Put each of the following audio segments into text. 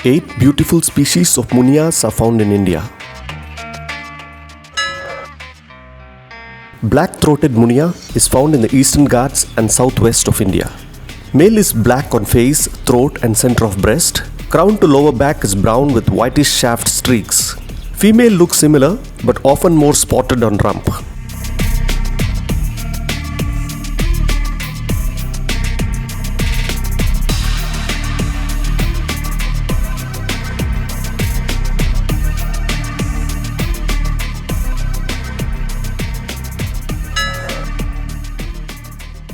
8 beautiful species of munias are found in India. Black-throated munia is found in the Eastern Ghats and southwest of India. Male is black on face, throat and center of breast. Crown to lower back is brown with whitish shaft streaks. Female looks similar but often more spotted on rump.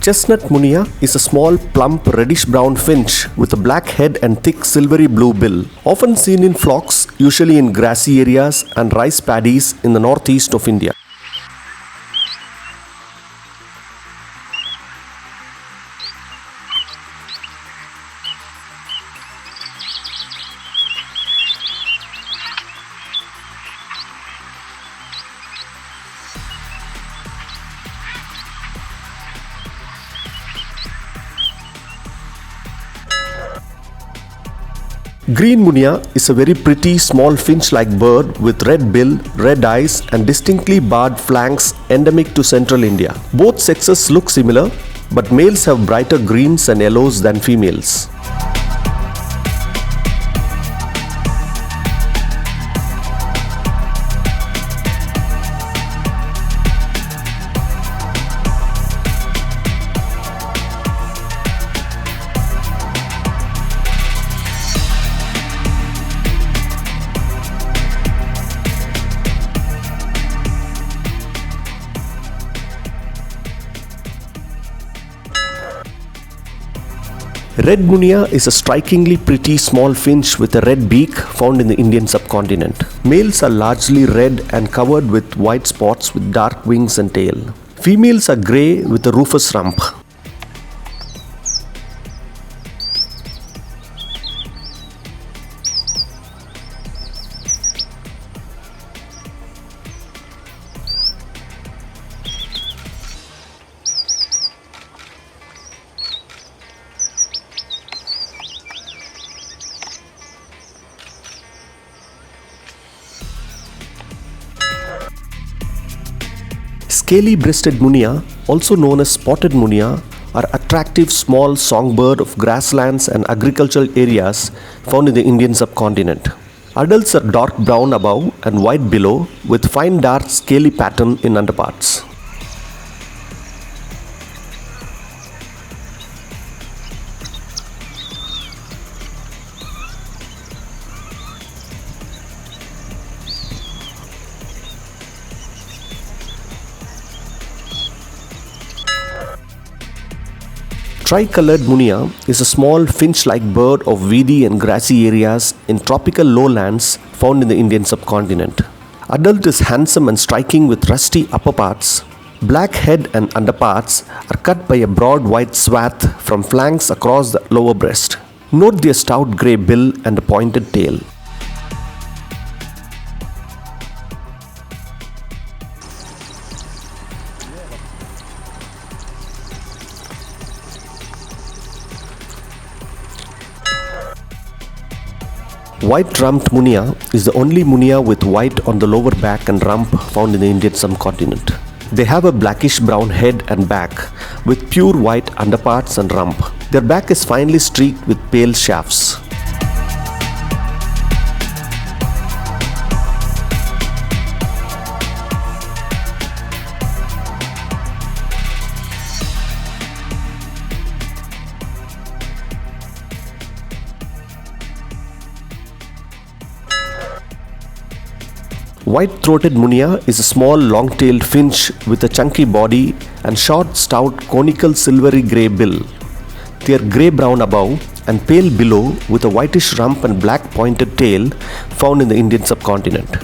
Chestnut munia is a small, plump, reddish-brown finch with a black head and thick silvery blue bill, often seen in flocks, usually in grassy areas and rice paddies in the northeast of India. Green munia is a very pretty small finch-like bird with red bill, red eyes and distinctly barred flanks endemic to central India. Both sexes look similar, but males have brighter greens and yellows than females. Red munia is a strikingly pretty small finch with a red beak found in the Indian subcontinent. Males are largely red and covered with white spots with dark wings and tail. Females are grey with a rufous rump. Scaly-breasted munia, also known as spotted munia, are attractive small songbird of grasslands and agricultural areas found in the Indian subcontinent. Adults are dark brown above and white below with fine dark scaly pattern in underparts. Tricolored munia is a small finch-like bird of weedy and grassy areas in tropical lowlands found in the Indian subcontinent. Adult is handsome and striking with rusty upperparts. Black head and underparts are cut by a broad white swath from flanks across the lower breast. Note their stout grey bill and a pointed tail. White-rumped munia is the only munia with white on the lower back and rump found in the Indian subcontinent. They have a blackish-brown head and back with pure white underparts and rump. Their back is finely streaked with pale shafts. White-throated munia is a small long-tailed finch with a chunky body and short, stout, conical silvery grey bill. They are grey-brown above and pale below with a whitish rump and black pointed tail found in the Indian subcontinent.